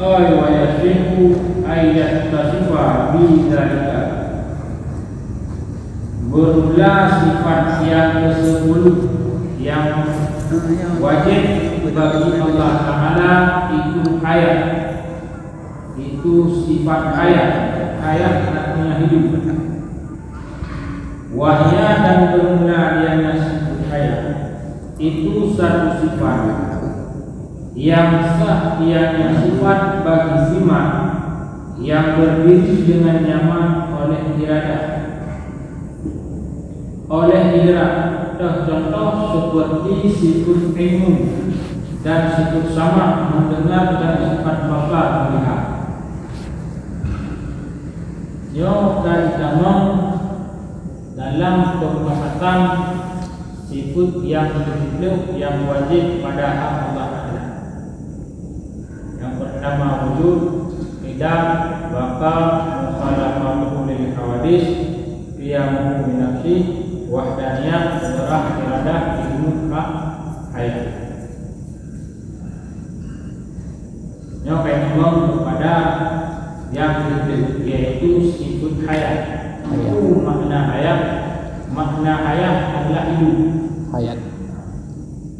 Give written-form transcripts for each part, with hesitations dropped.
ay wa yasihu ayat tasifa bidzalika. Berulah sifat yang ke-10 yang wajib bagi Allah Ta'ala itu hayat. Itu sifat hayat. Hayat artinya hidup. Wahya dan bermula dia sifat hayat. Itu satu sifat yang sah, yang sifat bagi sifat yang berdiri dengan nyaman oleh iradah, oleh idrak. Contoh seperti sifat ilmu dan sifat sama mendengar dan sifat basar melihat. Yo dari dalam pembahasan sifat yang hidup yang wajib pada Allah Ta'ala. Yang pertama wujud, idam, bakal, mukhalafatuhu lil hawadis, qiyamuhu bi nafsi, wahdaniyah, qudrah, iradah, ilmu, hayat. Yang ngomong kepada yang hidup, yaitu sifat hayat. Itu makna hayat. Makna hayat adalah hidup.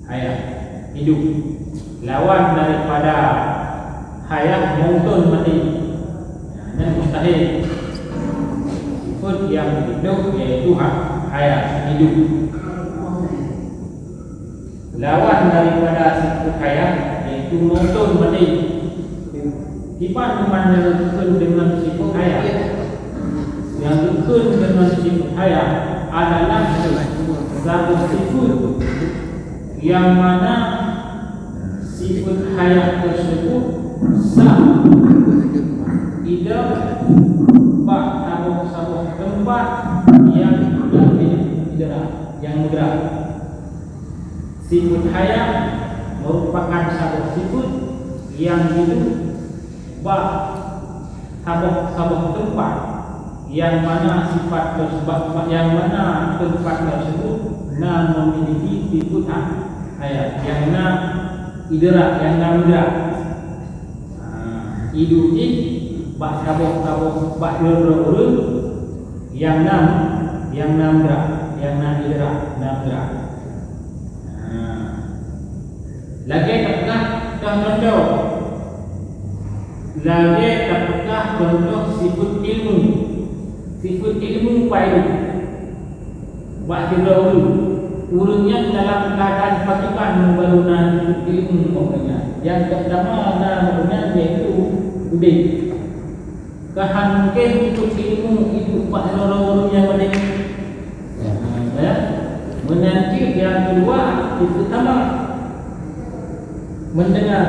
Hayat hidup. Lawan daripada hayat mungkin mati. Dan mustahil. Sifat yang hidup yaitu hayat, hidup. Lawan daripada sifat hayat yaitu mungkin mati. Mana dengan sifat hayat? Yang dukun dengan sifat hayat adalah satu sifat yang mana sifat hayat tersebut sah, tidak bak sabuk tempat yang tidak bergerak. Sifat hayat merupakan satu sifat yang hidup bak sabuk tempat yang mana sifat tersebut, yang mana tempat tersebut memiliki sifat hayat, yang idrak, yang idrak. Hidup ini bak sabuk bak urut yang idrak, idrak. Lagi apakah contoh? Lagi apakah contoh sifat ilmu? Sifat ilmu payung waktu dahulu urutnya dalam keadaan pakipan membangun sifat ilmu pokoknya. Yang pertama namanya yaitu udik. Kahan mungkin sifat ilmu itu pak orang-orang yang berdiri. Menanti yang kedua sifat sama mendengar.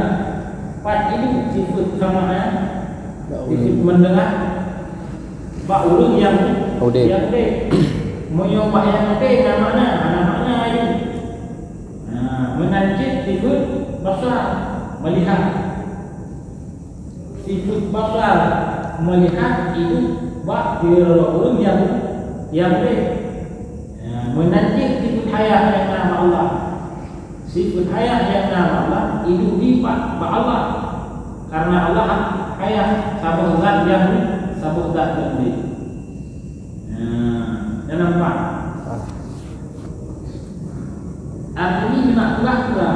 Pak ini sifat sama sifat mendengar. Pak urut yang moyo pak yang namanya itu. Menanjit sifat basar melihat. Sifat basar melihat itu pak urut yang menanjit sifat hayat yang nama Allah. Sifat hayat yang nama Allah itu di pak Allah. Karena Allah hayat sabuk zat yang sabuk zat lebih. Dalam pak. Artinya pula.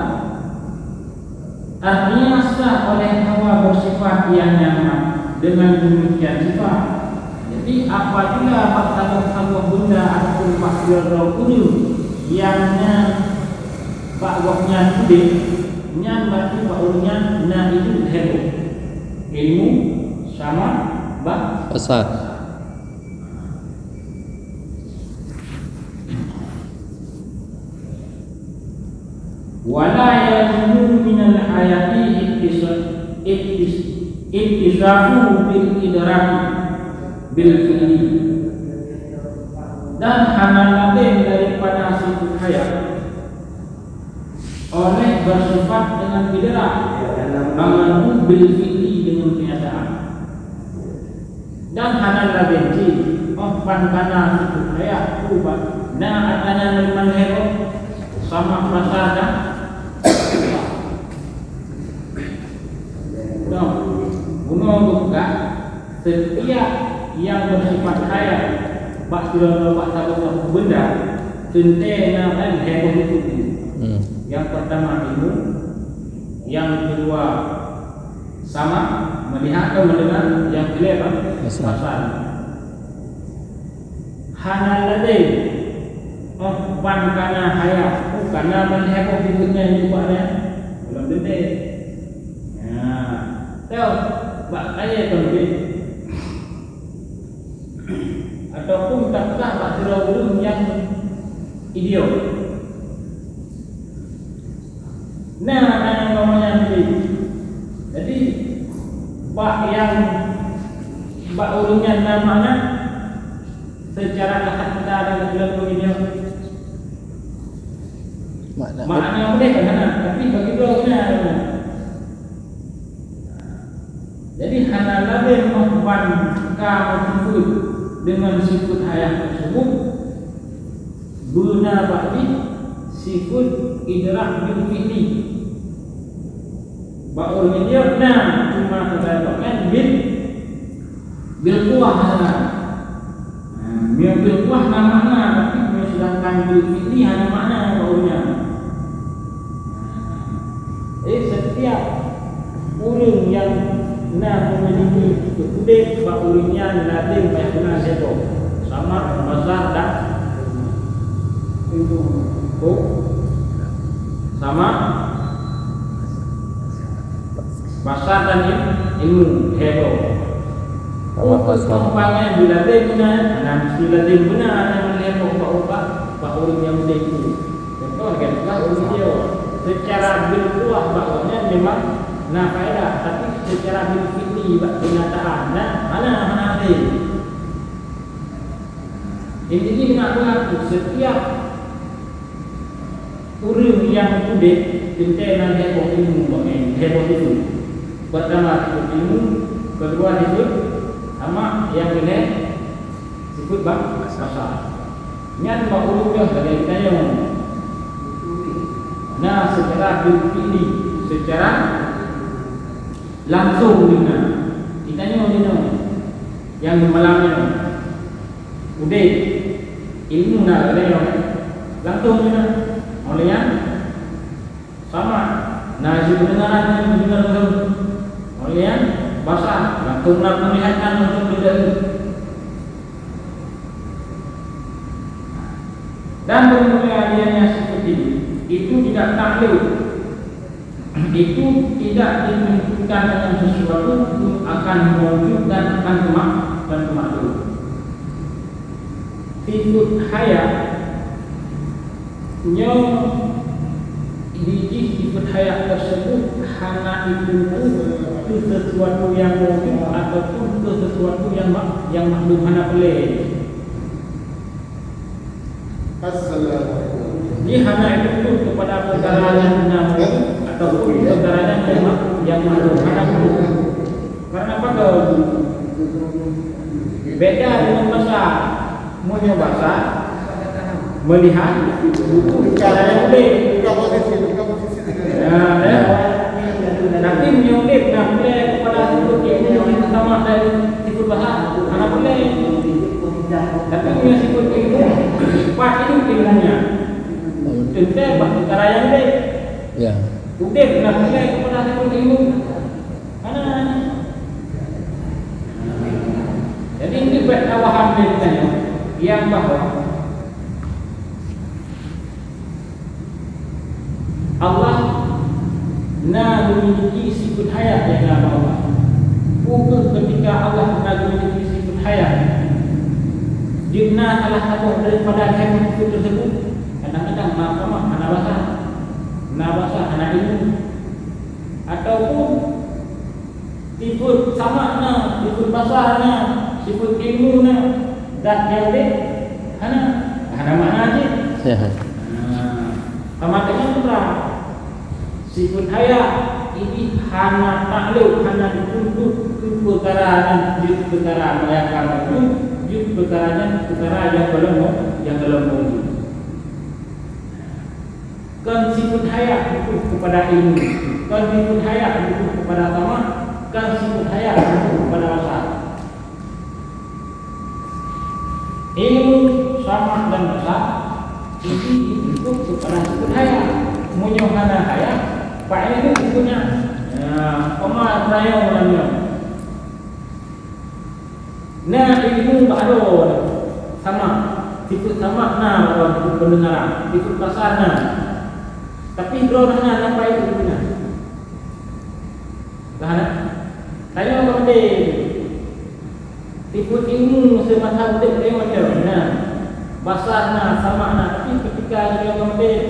Artinya sah oleh hawa bersifat yang nyaman dengan demikian sifat. Jadi apabila sabuk benda ataupun pasir roh kudus yang pak waknya sudah berarti pak urutnya itu ilmu sama asal. Wala yajuzu minal hayati ittisafu bil idrak bil fi'li. Dan hana lain daripada sifat hayat oleh bersifat dengan idrak, amalu bil fi'li dengan kenyataan. Dan hana lain kana sifat hayat ubah. Adanya liman hero sama pasada. setiap yang bersifat hayat bak sila bak satu benda tentena kan heboh itu. Yang pertama ilmu, yang kedua sama melihat atau mendengar, yang ketiga pasal. Hana ladai ban kana hayat karena melihat hidupnya juga ada belum tentu. Ya, tahu bak kaya penting. Ataupun tak bak sila belum yang idiot. Nah, yang namanya ini. Jadi, bak yang bak urungnya namanya secara kasat mata dan dalam video. Maknanya boleh kan? Tapi bagi blognya. Jadi hana labih mahban kamu dengan sifat hayat tersebut guna bagi sifat idrak bil fi'li. Baul dia nah cuma terdapat bil kuah hana. Bil kuah nama tapi sedangkan bil fi'li hanya makna baulnya. Setiap urang yang memiliki kudek baulnya lading banyak guna sebo sama besar dan itu sama besar dan ilmu hebo. Kembangnya bila dia guna, bila dia guna yang hebo pak urang yang muda itu. Contoh kan urang dia secara bilkuah baulnya memang faedah, tapi secara bil fi'li kenyataan mana ada. Ini mengaku setiap urang yang kudek tentang heboh ilmu heboh itu. Pertama ilmu, kedua disebut sama yang kena disebut bahasa. Nyan baul dah dari kita yang secara bil fi'li, secara langsung dengan ditanya yang malamnya udah ilmu nak ada langsung dengan olehnya sama pendengaran mendengar olehnya bahasa langsung nak melihatkan langsung tidak dan kemudiannya seperti itu tidak taklid. Itu tidak ditunjukkan dengan sesuatu akan mewujud dan akan kemakmur. Sifat hayat yang sifat hayat tersebut hanya itu sesuatu yang mewujud ataupun sesuatu yang makhluk hanya boleh. Dia hanya itu kepada perkara yang ataupun perkara yang makhluk hanya itu. Karena apa kau beda dengan bahasa, punya bahasa melihat buku cara yang boleh. Nanti menyulit boleh kepada sifat yang pertama dari sifat bahasa hanya boleh. Tapi punya sifat ilmu, sifat itu ilmunya. Tentang perkara yang boleh. Ya. Udah boleh kepada sifat ilmu. Jadi ini paham bedanya yang bahwa Allah memiliki sifat hayat yang nama Allah. Bukan ketika Allah memiliki sifat hayat, dia salah satu daripada hikmah itu tersebut. Kadang-kadang mahkamah anak bahasa anak ilmu ataupun sifat sama sifat basarnya, sifat ilmunya dan yang lain hana mana aja. Sama dengan berapa sifat hayat ini hana takluk, hana dituntut ke perkara melayakan itu perkara yang belum mewujud. Kan sifat hayat itu kepada ilmu, kan sifat hayat itu kepada agama, kan sifat hayat itu kepada bahasa. dan besar ini dibentuk kepada sifat haya. Munyo hana haya, pak ini sifutnya. Koma trayo namanya. Nah ilmu baru sama, sifat sama kalau sifat pendengaran, sifat kasarnya. Tapi drone-nya apa itu punya? Bahan. Saya kemudian sifat ilmu semacam itu dia macam mana? Basarnya sama tapi ketika dia kemudian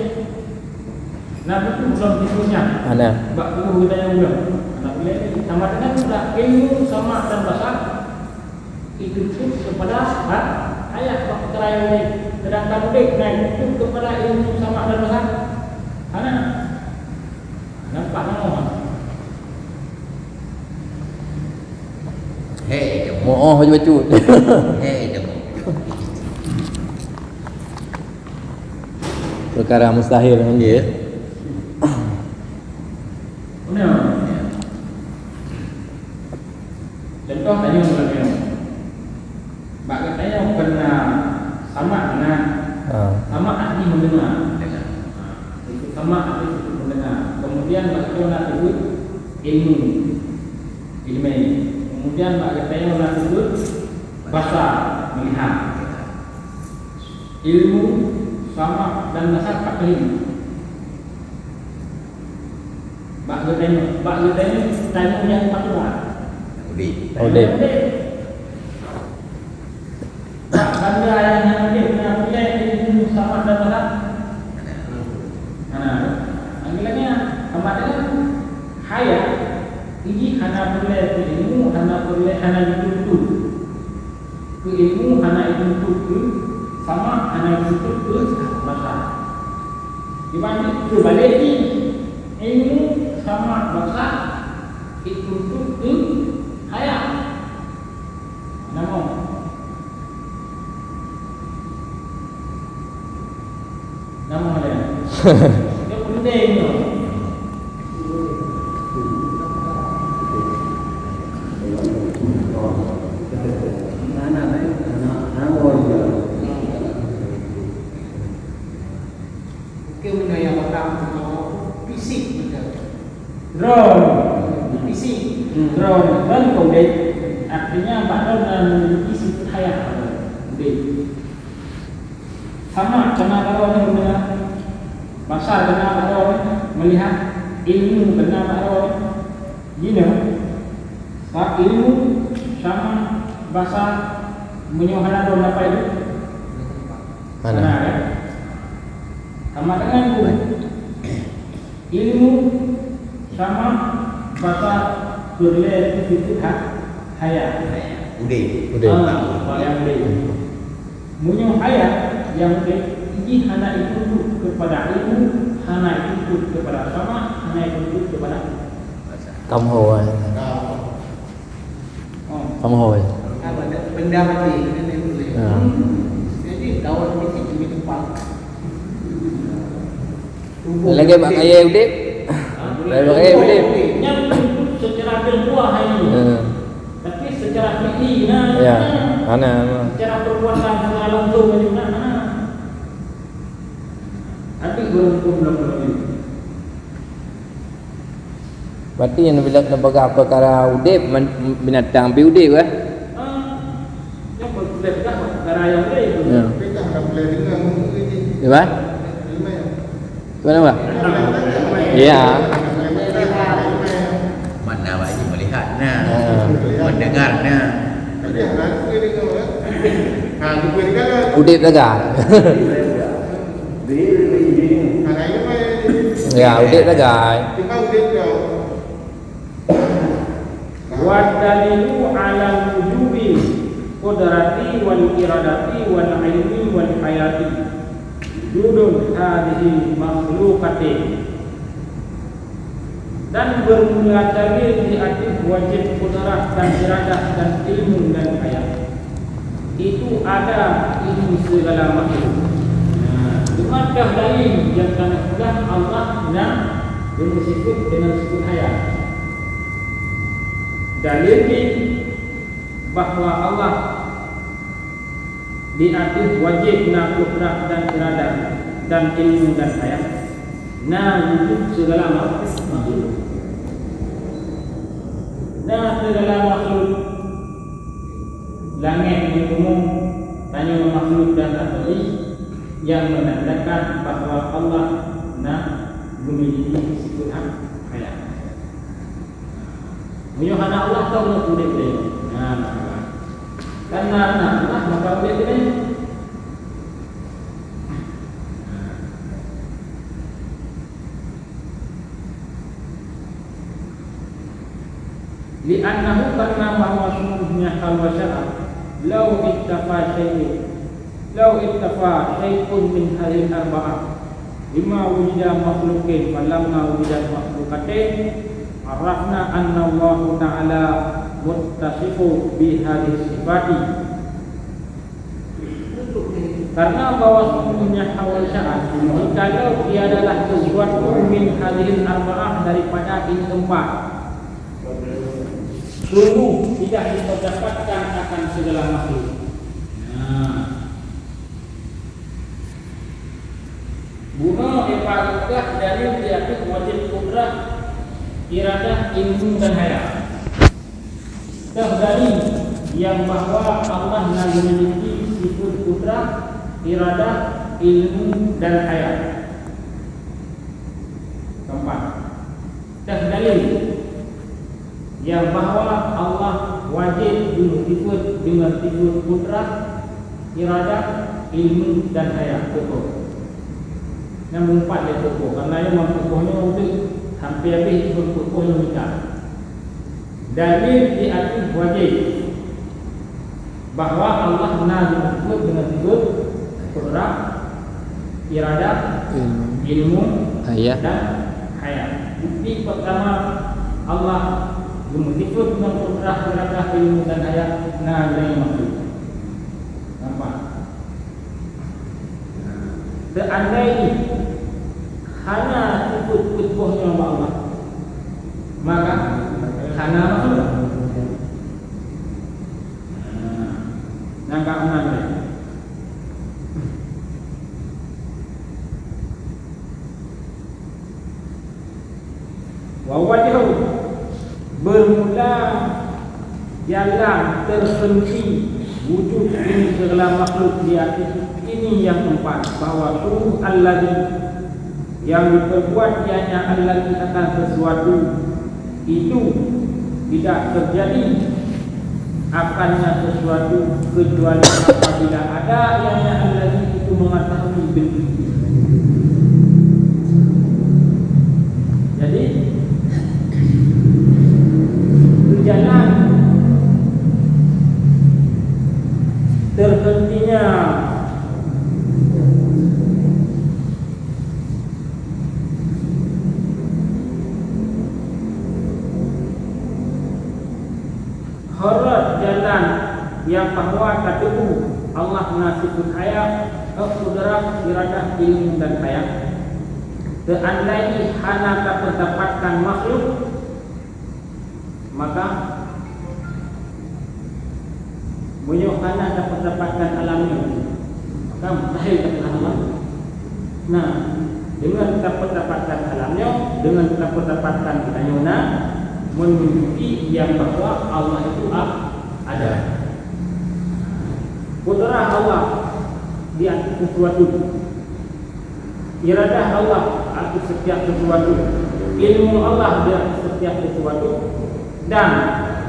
Nabi itu belum sifutnya. Ada. Bak guru kita yang belum. Nabi sama dengan sudah ilmu sama dan basar itu kepada ayat waktu terakhir ini. Sedangkan mudik itu kepada ilmu sama dan basar. Mana? Nampak nama? Hei, Oh, baju. hei, Perkara mustahil kan dia. Contoh tanya berapa? Bak katanya pernah sama dengan sama ahli mendengar. Sama ahli mendengar. Kemudian bagaimana disebut ilmu. Kemudian bagaimana orang disebut basar melihat. Ilmu sama dan basar tak kali. Bagaimana tanya yang patut. Odeh. Benda yang punya ilmu sama dan basar. Anggilanya kemarin haya ini hana boleh ilmu, hana boleh hana itu ke ilmu, hana itu ke sama, hana itu ke bahasa. Dibanding berbalik ini ilmu sama bahasa itu ke haya. Nama dia. Dia penting tu. Kena yang orang fisik betul. Drone, fisik. Drone dan kodek artinya bakal memiliki sifat haya. Kodek. Sama kena kalau orang mendengar, basar kena kalau orang melihat, ilmu kena kalau orang gini. Sebab ilmu sama basar menyohana dalam apa itu? Mana? Sama dengan ilmu sama basar berlai itu haya. Udah. Yang munyo haya yang ini hana itu kepada ilmu, hana itu kepada sama, hana itu kepada Kamu hồi. Kamu hồi. Benda mati ini boleh. Jadi daun mesti di tempat. Lagi bak ayah udip. Lagi bak ayah udip. Yang secara ilmuah ini. Tapi secara fikih Ya, mana? secara perbuatan secara langsung juga tapi belum. Berarti yang bila nak perkara udip binatang pi udip kan? Yang boleh dah perkara yang itu. Ya. Di mana? Mana Pak? Ya. Mana bagi melihatnya, mendengarnya. Udip tegak. Ya, udip tegak. Wa dalilu ala wujubi qudrati wal iradati wal ilmi wal hayati dudun hadhihi makhluqatin. Dan bermula dari di atas wajib kudrat dan iradah dan ilmu dan hayat itu ada ilmu segala makhluk. Cumakah dalil yang sangat mudah Allah yang bersifat dengan sifat hayat? Dalil ini bahawa Allah di atas wajib na kudrat dan iradah dan ilmu dan hayat na wujud segala makhluk. Na segala makhluk langit umum tanya makhluk dan akhir yang menandakan bahawa Allah nak memiliki sifat hayat. Menyuhana Allah tahu nak boleh boleh. Karena Allah maka boleh boleh. Li'annahu karena bahawa sungguhnya hal wasya'ah Lau ittafa syai'un min hadhihi arba'ah lima wujida makhlukin falamma wujida makhlukatin arafna anna Allah Ta'ala muttasifu bi hadhihi sifati. Karena bahwa sungguhnya hal wasya'ah kalau dia adalah sesuatu min hadhihi arba'ah daripada ini empat, sungguh tidak didapatkan akan segala makhluk. Bunuh ibadah dari diatur wajib kudrah, iradah, ilmu dan hayat. Dari yang bahawa Allah memiliki sifat kudrah, iradah, ilmu dan hayat. Keempat. Dari yang bahawa Allah wajib disifat dengan sifat kudrah, iradah, ilmu dan hayat. Pokok. Yang empat dia pokok. Karena yang pokoknya untuk hampir habis pokok yang nikah. Dalil di atas wajib bahawa Allah disifat dengan sifat kudrah, iradah, ilmu, hayat dan hayat. Bukti pertama Allah disifat dengan kudrah, iradah, ilmu dan hayat dari makhluk. Nampak? Seandainya hanya sifat kudrahnya Allah, maka hanya makhluk. Nampak mana? Wawajhu bermula jalan terhenti wujud ini segala makhluk di atas ini yang keempat, bahawa sungguh alladzi yang diperbuat dianya alladzi akan sesuatu itu tidak terjadi akannya sesuatu kecuali apabila ada yang alladzi itu mengetahui bentuk. Jadi jalan terhentinya horor jalan yang bahawa kataku Allah nasibun hayat, kudrah, iradah, ilmu dan hayat. Seandainya hanya tak mendapatkan makhluk, maka beliau hanya dapat mendapatkan alamnya, maka mustahil dapat alam. Nah, dengan dapat mendapatkan alamnya, dengan dapat mendapatkan kitanya, menunjuki yang bahawa Allah itu ada. Kudrah Allah di atas sesuatu, iradah Allah atas setiap sesuatu, ilmu Allah di atas setiap sesuatu, dan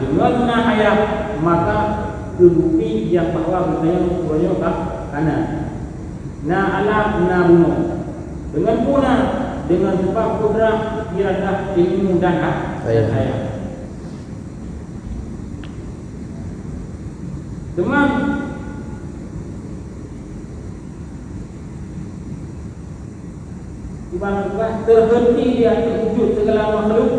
dengan hayat maka terbukti yang bahawa bertanya kanan. Na alam na bunuh. Dengan puna dengan sebab kudrah, iradah, ilmu dan hayat. Teman terhenti di atas wujud segala makhluk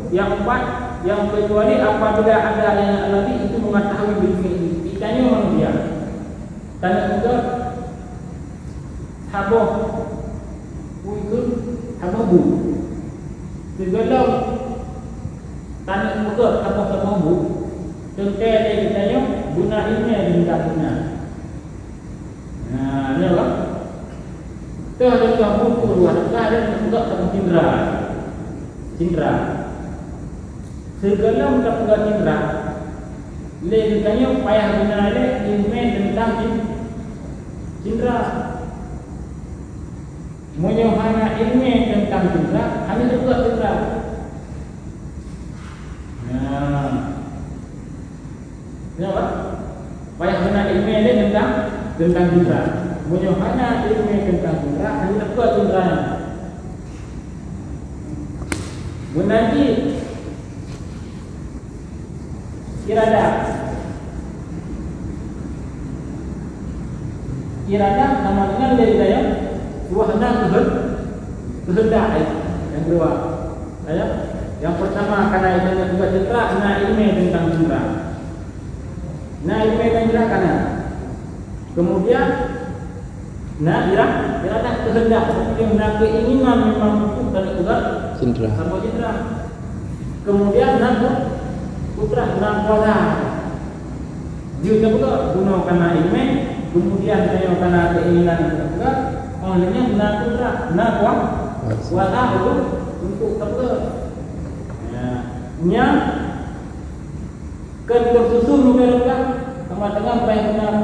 yang empat, yang kecuali apabila ada yang alladzi itu mengetahui bentuk ini. Ditanya manusia, tanya juga habah itu hababu segala tanya juga hababu contoh dia ditanya guna ini dan tidak guna. dua negara dan juga tentang cindera. Cindera. Segala mudah juga cindera. Lekanya payah benar ilmu tentang cindera. Menyohana ilmu tentang cindera hanya juga cindera. Nah, kenapa? Payah benar ilmu tentang cindera. Menyohana ilmu tentang cindera hanya juga cindera. Menanti irada nama dengan dari daya dua hendak kehendak yang kedua yang pertama karena ilmu juga cindera na ilmu tentang cindera karena kemudian irada kehendak yang keinginan memang itu dan juga Cindera. sama cindera kemudian putra kuasa juga juga guna karena ilmu kemudian saya karena keinginan juga olehnya benar putra kuasa untuk terus nya tersusun juga sama dengan benar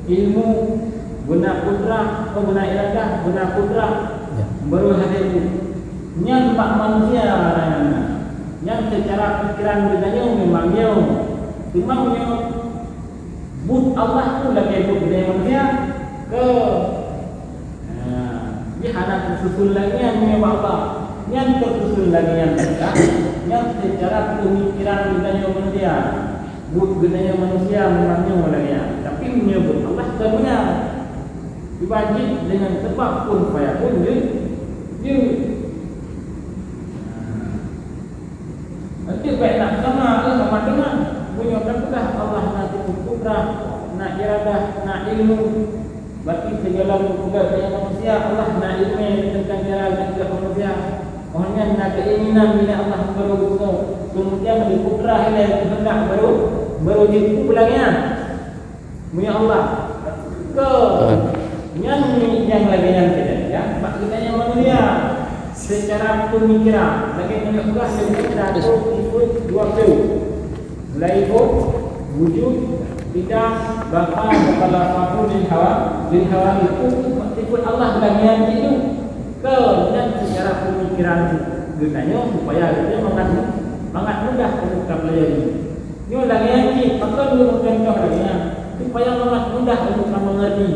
ilmu guna putra atau guna iradah guna putra baru hadir nya tempat manusia yang secara pikiran bedanya memangnya but Allah tu lagi but bedanya manusia ke dia anak tersusun lagi yang menyembah Allah yang tersusun lagi yang secara pemikiran bedanya manusia but bedanya manusia memangnya lagi tapi menyebut Allah sebenarnya diwajib dengan sebab pun payah pun dia nanti baik nak sama dengan menyatakan sudah Allah nanti putra nak iradah nak ilmu berarti segala tugas yang manusia Allah nak ilmu tentang cara juga manusia orangnya nak keinginan bila Allah baru kemudian menjadi putra yang kehendak baru diku belakangnya punya Allah ke yang lagi yang tidak ya pak kita yang manusia secara pemikiran bagaimana juga sebenarnya itu dua pil mulai wujud tidak bakal apapun di hawa itu meskipun Allah bagian itu ke dan secara pemikiran gunanya supaya dia sangat mudah untuk pelajari ini lagi yang maka dulu contoh lagi supaya sangat mudah untuk mengerti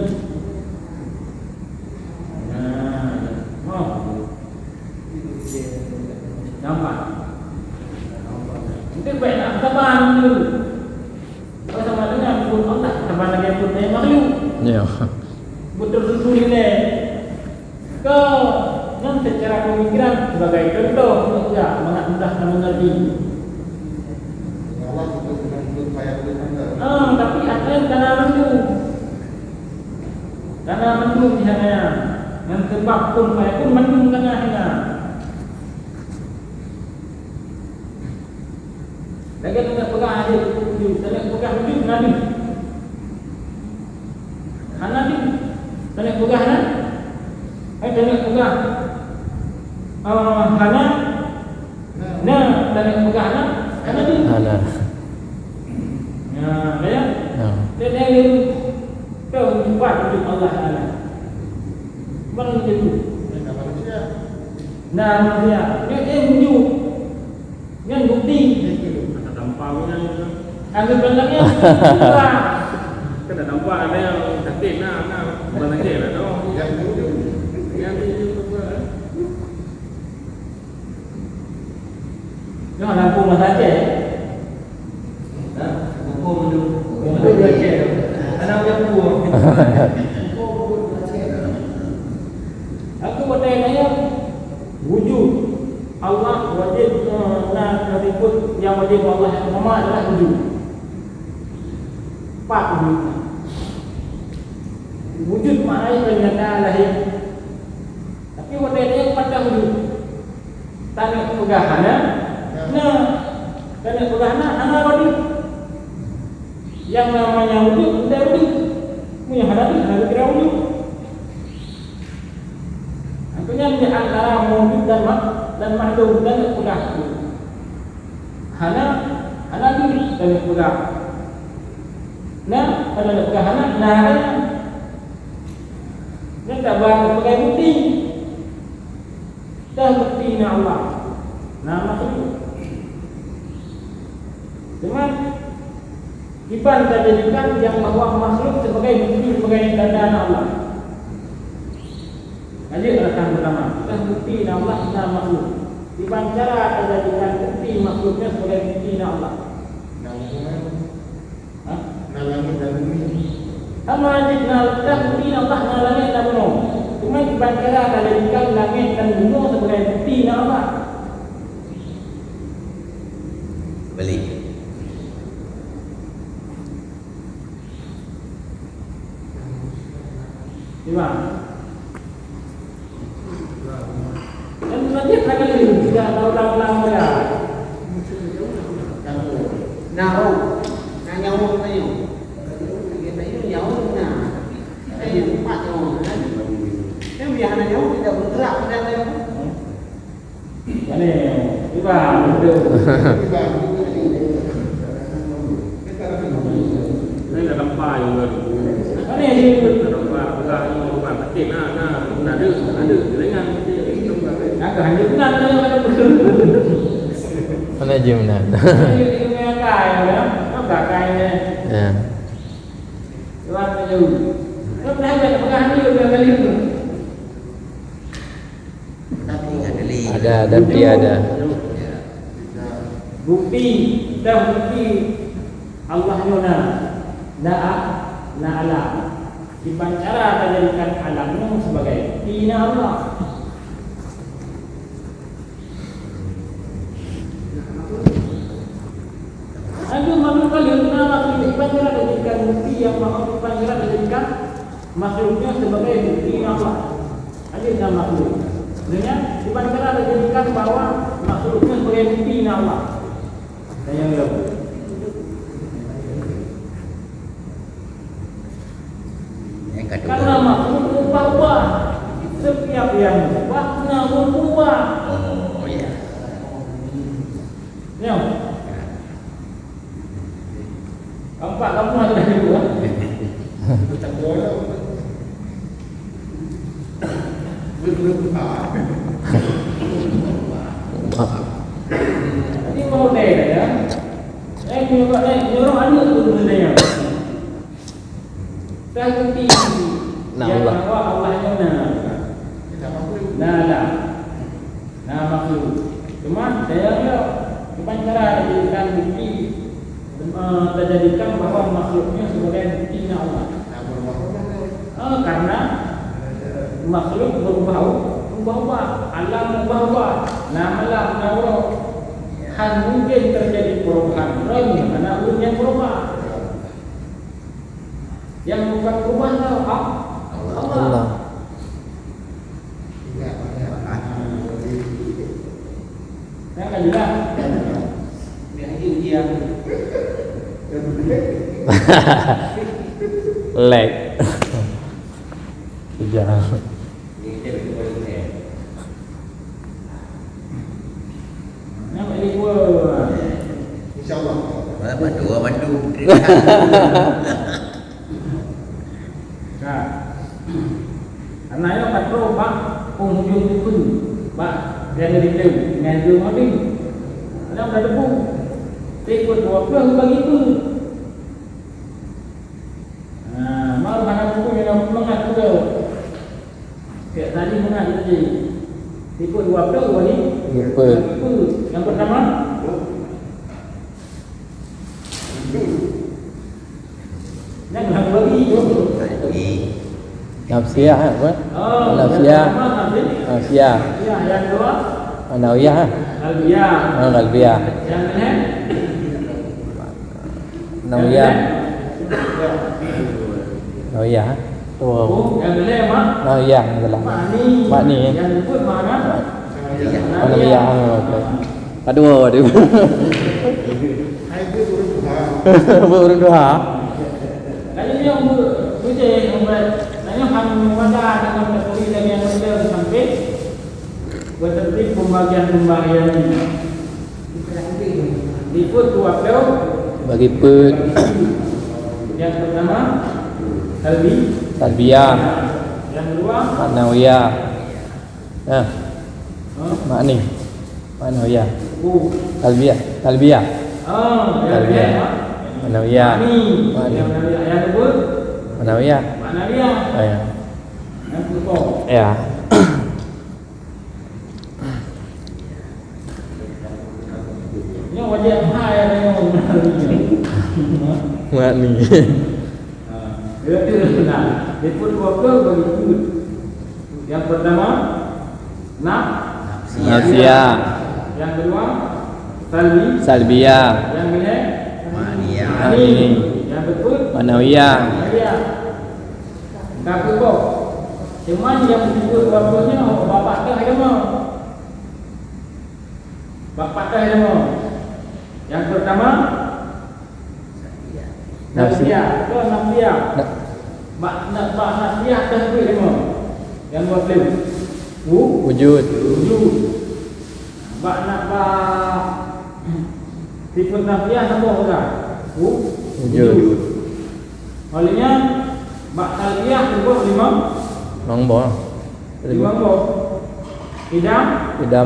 nampak itu baik nak sabar dulu kalau sama dengan pun Allah sabar lagi pun saya makhluk betul susun ini ke yang secara pemikiran sebagai contoh juga sangat mudah mengerti Allah itu dengan supaya tapi ada yang karena mendung misalnya yang sebab pun saya pun mendung tengahnya lagi nak pegang hadis wujud, nak pegang wujud Nabi. Nabi, nak pegang nak? Nak pegang Hana? Nah, nak pegang nak? Nabi. Hana. Ya, dia dia kau buat wujud Allah Taala. Mana itu? manusia. Nah, manusia. Dia wujud. Yang bukti. Anggap belakangnya Kan ada nampak ada yang cantik bukan cantik lah tu. Yang wujud. Yang Jangan lampu masa Aceh. Lampu Aceh. Anak lampu. Aku bertanya wujud Allah wajib disebut yang wajib Allah yang pertama adalah wujud. 4 wujud. Wujud maknanya kenyataan lahir. Tapi wadahnya pada wujud. Tanya pegahana. Nah, tanya pegahana anak wajib. Yang namanya wujud sudah wujud. Punya hadapi kira wujud. Dengan di antara mewujud dan makhluk dan ulah. Hana diri dan ulah. Nah, pada ulah hana nah. Dia tak bawa sebagai bukti. Dah bukti na Allah. Nah makhluk. Dengan Iban tak jadikan yang bahawa makhluk sebagai bukti sebagai tanda Allah. Aja datang pertama, kita bukti Allah dan makhluk. Iban cara jadikan bukti makhluknya sebagai bukti Allah. Nalangin dan bumi. Sama jika kita bukti Allah dan langit dan gunung. Cuma iban cara jadikan langit dan gunung sebagai bukti Allah. Balik. Iban. Dan nanti lagi tidak tahu-tahu ya. Nào, nhau không thấy không? Cái thấy nó nhau không nào? Cái gì cũng bắt nhau đấy. Nếu bây giờ này nhau thì đâu có làm ra đâu. Cái này Iban được. Đây là đóng vai người. Cái này thì Đóng vai của bạn phát triển là được lấy ngang nak kehancuran tu Mana je benar. Ini kai ya, nó cả kai này. Ya. Tuan tu. Nó dah ada pengahan dia kali tu. Tapi ada li. Ada dan tiada. Bukti dan bukti Allah na alam. Dengan cara menjadikan alamnya sebagai bukti Allah. Ada makhluk kalian makhluk dipanggil dijadikan bukti yang makhluk dipanggil dijadikan makhluknya sebagai bukti Allah. Ada nama makhluk. Dengan dipanggil dijadikan bahwa makhluknya sebagai bukti Allah. Saya bilang. Yang kedua. Karena makhluk ubah-ubah. Setiap yang ubahnya berubah. Oh ya. Ya. Nampak kamu ada dua. Tak boleh. Belum Ini mau deh ya. Nyuruh anak tu sebenarnya. Saya bukti. Nah, Yang Allah. bahwa Allahnya nah. Nah makhluk. Cuma saya lihat bukan cara dijadikan bukti terjadikan bahwa makhluknya sebagai bukti Allah. Karena makhluk berubah-ubah, alam berubah, nama alam nawa. Hal mungkin terjadi perubahan rami karena ulun yang berubah. Yang bukan berubah Allah. Allah. Saya akan bilang Biar ujian. Lag. Jangan. nama ini gua. InsyaAllah. Dua mandu. Nah, anaknya patro bang penghujung itu bang dia dari itu dengan itu mati. Ada dah debu. Ikut dua puluh begitu. Nah, malu anak buku yang mengat tu. Kayak tadi mengat tadi. Ikut 20 ni. Lupa. Yang pertama jangan bagi tu. Nafsiyah apa? Oh, Nafsiyah. yang pertama Nafsiyah. Ya, yang kedua Nawiyah. Al-Biyah. Qalbiyah. Yang ketiga Nawiyah. Nawiyah. Oh. yang kelima Nawiyah adalah. Makni. Yang disebut mana? Oh, Nawiyah. Okey. Aduh. Hai dia turun Tuhan. Berurung doa. Kalau yang berjaya, nanya kami membaca dengan metode yang mudah sampai bertertib pembagian ini. Ikut dua beliau. Bagi put Yang pertama talbiyah, yang kedua ma'nawiyah. Nah, makni ma'nawiyah. Talbiyah, yang talbiyah. Ma'nawiyah. yang kedua Ma'nawiyah. Ma'nawiyah. Oh ya. Yang kedua Ya. yang wajib hai yang Makni. Itu benar. Ikut dua bagi ikut. Yang pertama Nafsiyah, yang kedua salbiyah, yang ketiga Mania. yang betul ma'nawiyah. ya. Tapi kok cuman yang disebut waktunya bapak dah ada mau. Bapak dah ada mau. Yang pertama nafsiyah, nafsiyah. Nafsiyah dah ada mau. Yang muslim. Wujud. Bak nak sifat nafsiyah apa enggak? Wujud. Olehnya bak talbiyah juga Mangbo. lima idam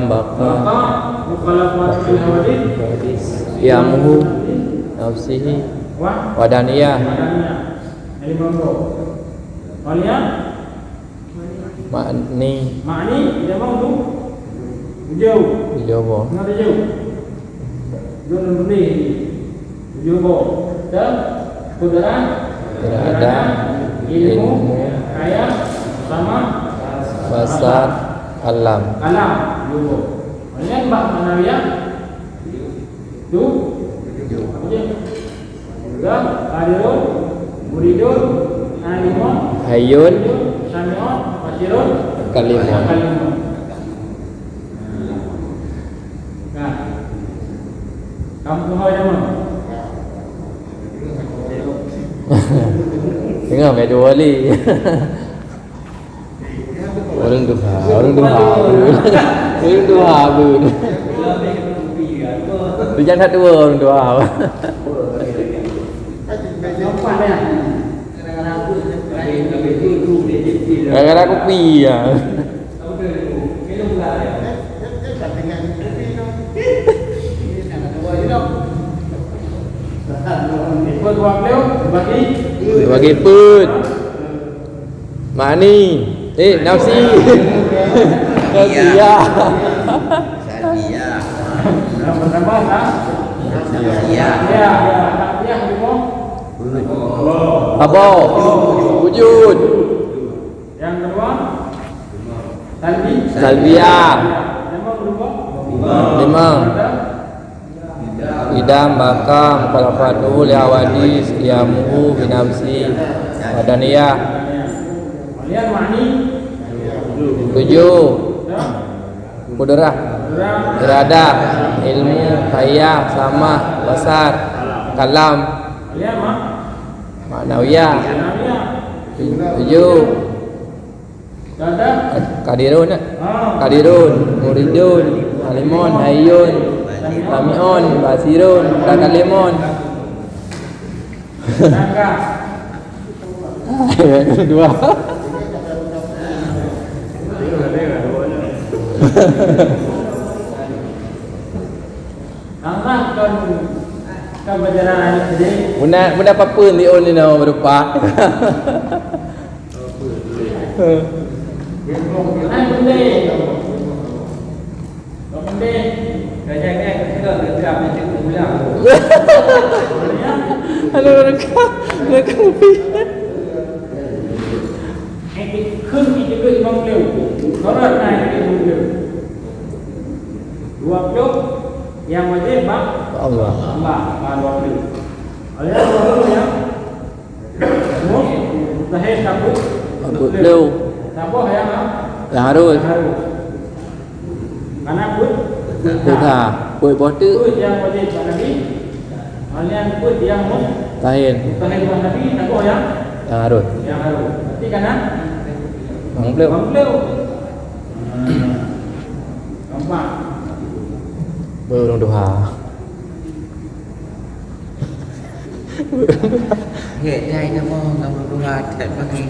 Baka mukhalafatul hawadith Qiyamuhu nafsihi wadaniyah lima olehnya makni dia mau tu jauh dijobo nggak jauh beli jauh dan kudrat ada ilmu kaya sama basar alam jauh olehnya mbak Manawiyah tu juga hadirun muridun alimun hayun sami'un basirun kalimun. Nah, kamu semua ada mana? Dengar mai dua kali. Orang duha bun. Tu jangan dua orang dua. Nampak ya? Kadang-kadang kopi ya. Ikut dua beliau Bagi put Mani nafsi. Nafsiyah. Salbia. yang pertama Iya. yang kedua Apa? Wujud. yang kedua Salbiyah. yang kedua 5 idam bakam khalafatu li awadis qiyamuhu binafsi wadaniyah. Kalian makni 7 kudrah iradah ilmu kaya sama basar kalam kalian ma'nawiyah. 7 kadirun muridun alimun hayyun sami'un basirun kalimun. Dua. Angkat kan perjalanan ini. Bunda apa ni on ni nama berupa. Hai benda. Benda. Jangan kita gerak macam tu pula. Halo rekam kopi. Khun kita ke Imam Beliau. Solat naik ke Imam Beliau. 20 yang wajib Allah. dua beliau. Oleh dua yang mustahil takut. Beliau Siapa yang harus karena put Buka Put botu put yang wajib Nabi. Oleh put yang Tahin mustahil Nabi. Siapa yang harus berarti karena Bang beliau Bang beliau. Nampak? Berung doha. Hiện nay nó mong là một loạt thật bác ghi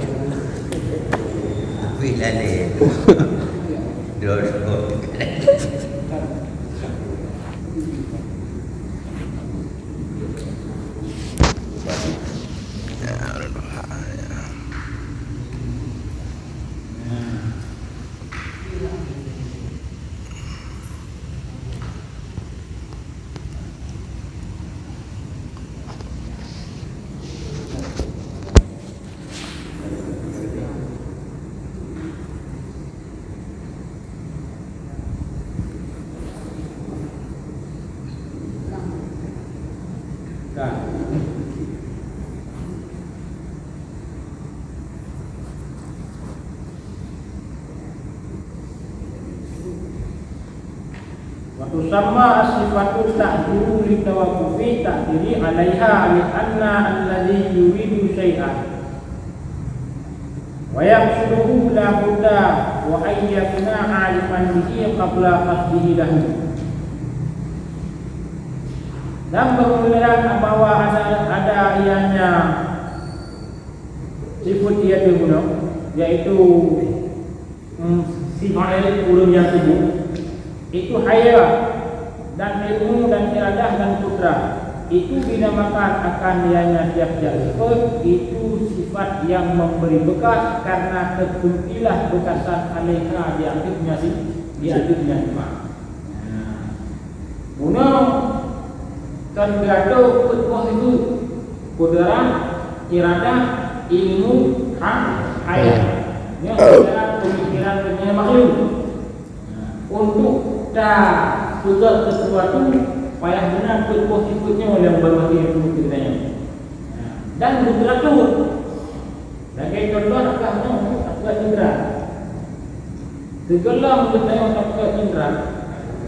vì là để được rồi. Dah. Waktu sama asifatu ta'diru li tawaqufi ta'diri 'alaiha li anna alladhi yuridu syai'an wa yaqsuduhu la budda wa ayyakuna 'aliman bihi qabla qasdihi lahu. Dan bermula bahwa ada ianya sifat ia diguna, yaitu sifat ulum yang tujuh, itu haya dan ilmu dan iradah dan putra, itu dinamakan akan ianya tiap-tiap sifat itu sifat yang memberi bekas karena ketumpilah bekasan alaiha diaktifnya sifat. Guna tergaduh ketuah itu kudrat, iradah, ilmu, hayat. Ini adalah pemikiran dunia makhluk. Untuk dah tugas sesuatu payah benar ketuah ikutnya oleh berbagai ilmu ceritanya. Dan kudrat itu sebagai contoh akal indra. Segala mengenai akal indra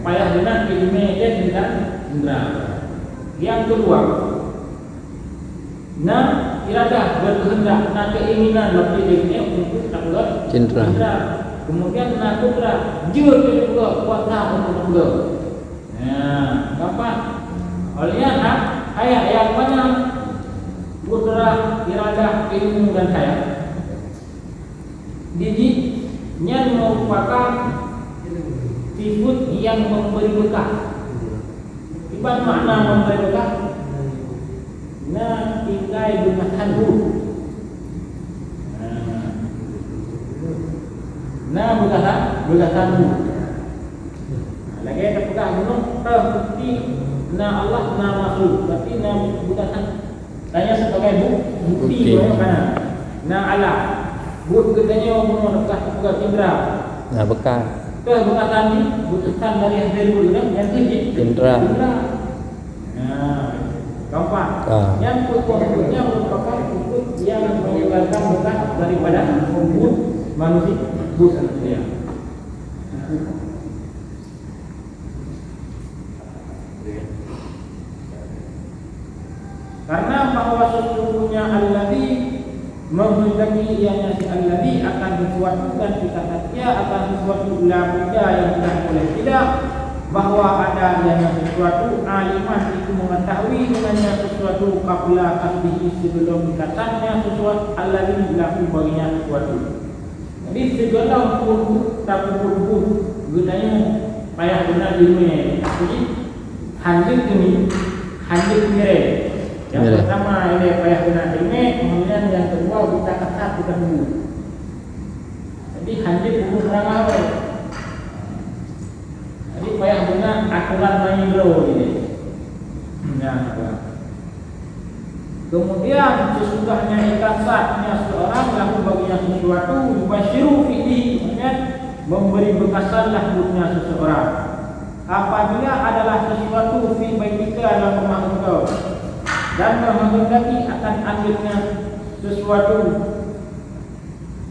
payah benar ilmu dan indra. Yang kedua, iradah berkehendak, keinginan lebih dia untuk takut Cindra. Kemudian kudra, jur juga kuasa untuk juga. Gampang. Olehnya hayat yang mana kudra, iradah, ilmu dan hayat. Didinya merupakan sifat yang memberi bekas. Ibarat makna memberi bekas, tinggal bekasan ruh. Bekasan ruh. Lagi ada pegang gunung, berarti Allah makhluk, berarti bekasan. Tanya sebagai bukti mana? Allah. Bukti katanya gunung bekas indra. Bekas. Bekasan ini bekasan dari hasil gunung yang tinggi. Indra. Gampang. Yang pokoknya merupakan kutub yang mengeluarkan bekas daripada manusia. Karena bahwa sesungguhnya alladhi menghendaki ianya si alladhi akan sesuatu dan dikatakan akan sesuatu la budda yang tidak boleh tidak, bahwa ada ianya sesuatu aliman itu mengetahui dengannya sesuatu qabla kasbihi sebelum dikatakannya sesuatu alladhi laku baginya sesuatu. Jadi segala pun tak pun gunanya payah benar ilmunya. Jadi hanjir kiri. Yang pertama ini payah benar ilmu, kemudian yang kedua kita kata kita dulu. Jadi hanjir buku serang apa? Jadi payah benar aturan main bro ini. Kemudian sesudahnya ikasatnya seorang laku baginya sesuatu mubasyiru fi'li, memberi bekasan lahirnya seseorang. Apabila adalah sesuatu fi baitika dalam rumah engkau dan menghendaki akan ambilnya sesuatu,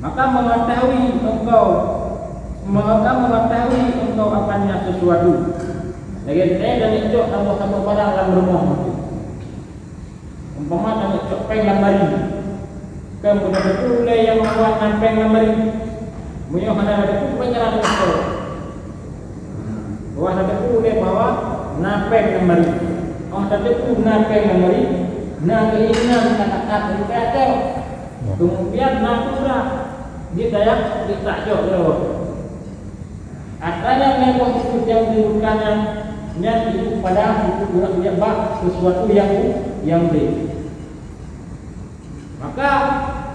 maka mengetahui engkau akannya sesuatu. Lagi saya dan itu sama-sama barang dalam rumah. Umpama kami copeng lamari, kemudian betul yang membuat nampeng lamari, punya mana ada itu penjara itu. Wah ada boleh bawa napeng kembali. Oh ada pun napeng kembali. Nah keinginan kata-kata itu ada. Kemudian napura dia dayak kita jauh. Adanya memang itu yang dibutuhkannya itu pada itu guna menyebab sesuatu yang baik. Maka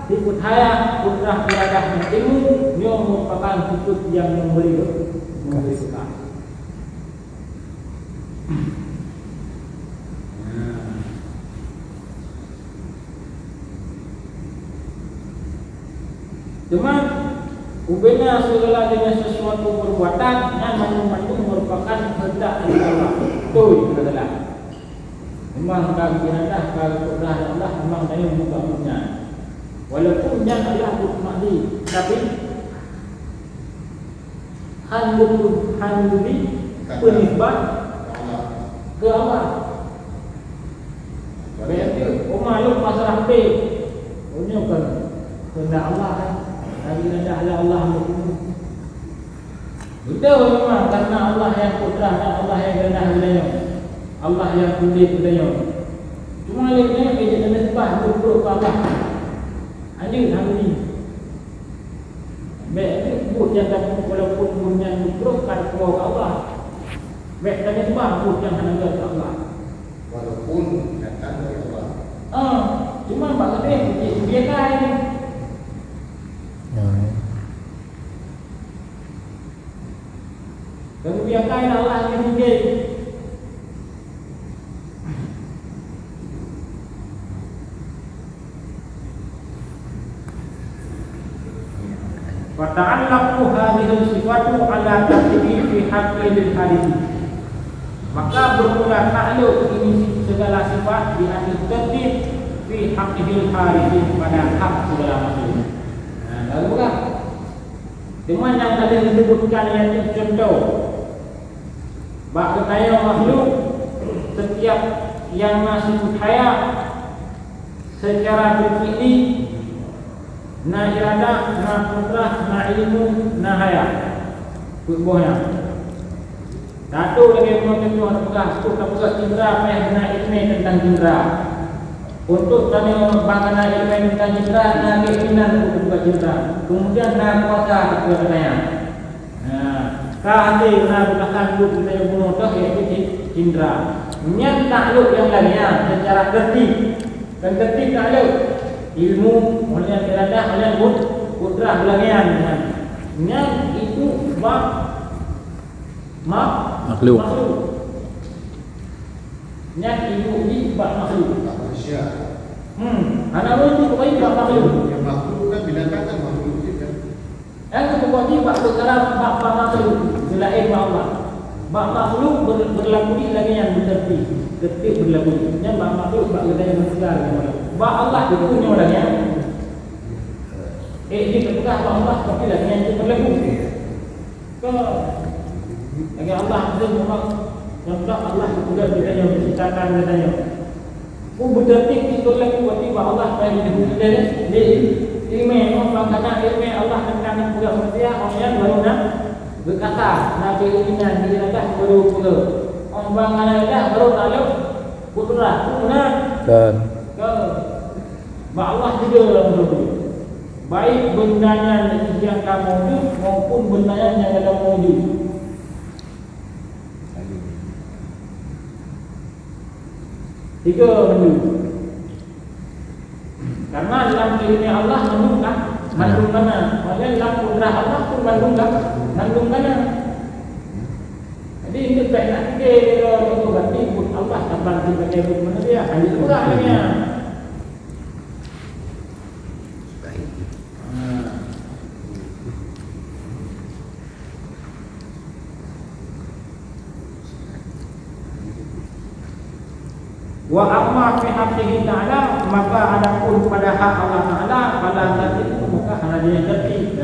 sifat haya putra iradah ilmu dia merupakan sifat yang memberi suka. Cuma ubenya segala dengan sesuatu perbuatan yang mandung merupakan kehendak Allah. Itu adalah. Memang kalau jenazah kalau sudah Allah memang saya buka punya. Walaupun yang Allah makdi, tapi handuli penisbat ke Allah. Berarti maklum masalah P. Ini kan kehendak Allah kan. Hari rendah Allah betul memang karena Allah yang kudrah dan Allah yang rendah beliau, Allah yang kudir beliau. Cuma lainnya kerja dengan sebab buruk Allah. Anjing hari ini. Baik buruk yang dapat walaupun dunia buruk kan keluar Allah. Baik dengan sebab buruk yang hendak ke Allah. Walaupun datang dari Allah. Cuma maksudnya dia kan ini. Kemudian kain Allah yang mungkin Wata'allaqu hadhihi sifatu ala tartibi fi haqqil hadis. Maka bermula ta'alluq ini segala sifat di atas tertib fi haqqil hadis pada hak segala makhluk. Lalu kan cuma yang tadi disebutkan yang contoh bak kaya makhluk setiap yang masih haya secara berfi'li na irada, na putra, na ilmu, na haya kubuhnya. Satu lagi mencontoh ada pegang itu tak pusat cindera na ilmu tentang cindera. Untuk kami bangana ilmu tentang cindera, na keinginan untuk buka cindera. Kemudian na kuasa kepadanya. Kahati na bukan dulu kita yang bunuh dah iaitu cindera. Yang takluk yang lainnya secara tertib dan tertib takluk ilmu oleh irada oleh kudrah belanian. Yang itu makhluk. Yang itu di makhluk. Manusia. Anak itu baik makhluk. Yang makhluk kan binatang kan makhluk juga. Yang kewajiban sekarang bapa makhluk selain Allah. Bapa makhluk berlaku di lagi yang bertertib, tertib berlaku. Yang bapa makhluk bapa yang besar yang bapa Allah itu punya orangnya. Dia ketika Allah tapi lagi yang berlaku. Ke lagi Allah itu memang contoh Allah juga ditanya menciptakan katanya. Bertertib itu berlaku berarti Allah bagi dia ilmu orang kata ilmu Allah tentang pula manusia orang baru nak berkata nak keinginan dia dah baru pula orang bangana dah baru tahu putra benar ke Allah juga dalam hidup baik bendanya yang kamu wujud maupun bendanya yang ada wujud. Tiga wujud. Karena dalam ilmu Allah mandung mana? Oleh dalam kudrah Allah pun mandung mana? Jadi ini tak nak fikir itu berarti pun Allah tambah sebagai pun mana dia? Hanya kurangnya. Wa amma fi haqqihi ta'ala maka adapun pada hak Allah Taala pada zat itu maka hanya dia tertib.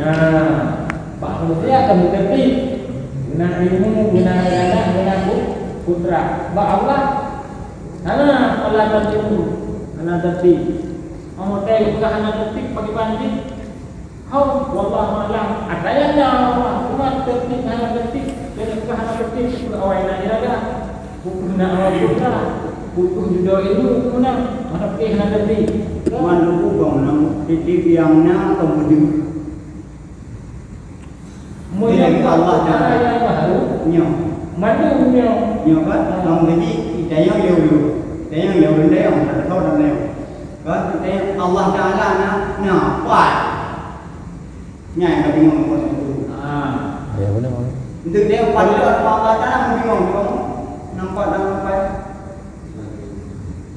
Pak manusia akan tertib guna ilmu, guna irada, guna putra. Ba Allah hanya Allah tertib, hanya tertib. Mau teh bukan hanya tertib bagi panji. Wallahu a'lam. Ada yang Allah cuma tertib hanya tertib. Jadi kahana penting awal nak iraga. Buku nak awal putra. Buku judo ilmu kuna mana ke nak tadi. Mandu bang nang titik yang na kemudian. Mula Allah Taala yang baru. Nyo. Mandu nyo. Nyo kan nang jadi dayang leu. Dayang leu dayang tak tahu dah leu. Kan Allah Taala na kuat. Nyai ka bingung ko itu. Ya benar. Untuk dia pada Allah Taala bingung kau. Nampak dah sampai.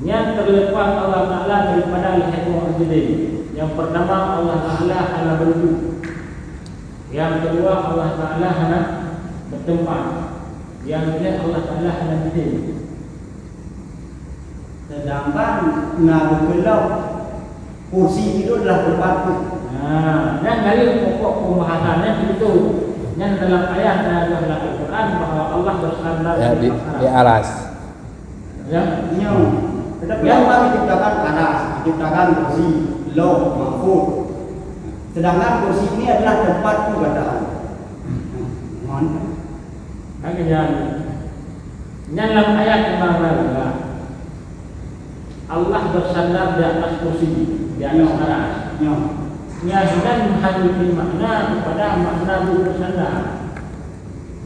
Yang terlepas Allah Taala daripada lihat mu'ajidin. Yang pertama Allah Taala hanya berduduk. Yang kedua Allah Taala hanya bertempat. Yang ketiga Allah Taala hanya berdiri. Sedangkan Nabi Kelau kursi itu adalah berpatu. Dan dari pokok pembahasannya itu yang dalam ayat dalam Al-Quran bahwa Allah bersandar Ya di aras. Ya, Tetapi Allah menciptakan aras, menciptakan kursi, lauh, mahfuz. Sedangkan kursi ini adalah tempat perkataan. Mohon. yang dalam ayat yang mana Allah bersandar di atas kursi, di atas aras. Yang dan menghanyutkan makna kepada makna bersandar.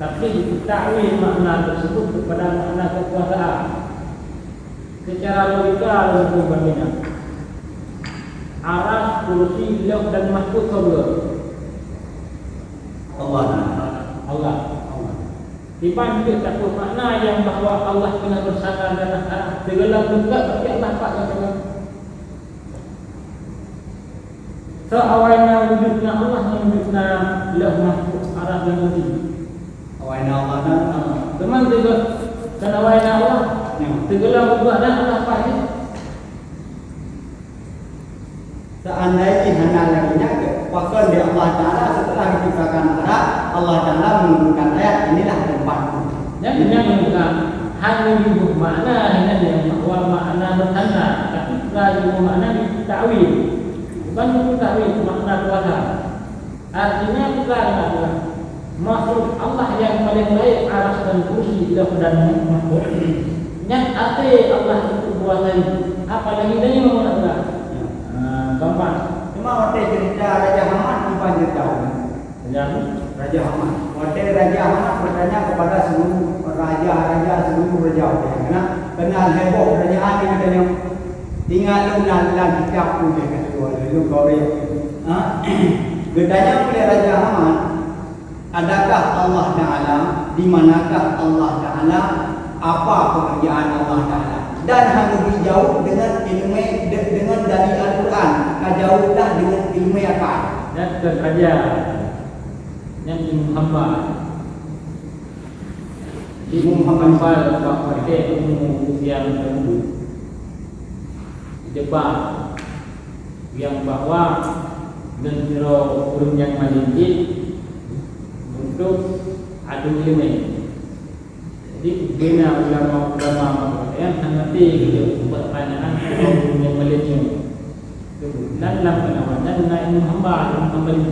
Tapi diketahui makna tersebut kepada makna kekuasaan. Secara logika dalam perbandingan aras, kursi, lauh dan mahfuz Allah. Allah. Dibanding takut makna yang bahawa Allah tengah bersandar dan aras dalam bentuk tapi Allah nampak dalam. Seawalnya wujudnya Allah wujudnya lauh mahfuz aras dan kursi. Awalnya Allah dan teman juga dan awalnya Allah segala buat dan Allah pasti. Seandainya hanya laginya wakil di Allah Ta'ala setelah diciptakan aras, Allah Ta'ala menurunkan ayat inilah tempatku. Yang benar bukan hanya ibu makna hanya yang bahwa makna bertanda, tapi ibu makna diketahui. Bukan diketahui makna kuasa. Artinya bukan adalah maksud Allah yang paling baik aras dan kursi dan mahfuz. Yang arti Allah itu kuasa apalagi dia mengatakan gampang. Cuma waktu cerita Raja Haman apa cerita? Raja Haman. Waktu Raja Haman bertanya kepada seluruh raja seluruh raja. Karena kenal heboh kerajaan ini katanya. Tinggal lu kitab tu dia kata lu kau dia. Bertanya oleh Raja Haman, adakah Allah Taala? Di manakah Allah Taala? Apa pekerjaan Allah Taala? Dan hanya dijauh dengan ilmu dengan dari Al-Quran. Kajauhlah dengan ilmu akal. Dan raja yang hamba ibu hamba pakai ilmu yang tertentu Jepang yang bahwa dan kira urung yang malinjit untuk adu ilmu. Jadi bina ulama yang nanti kita pertanyaan urung yang malinjit dan dalam penawaran naik hamba ini.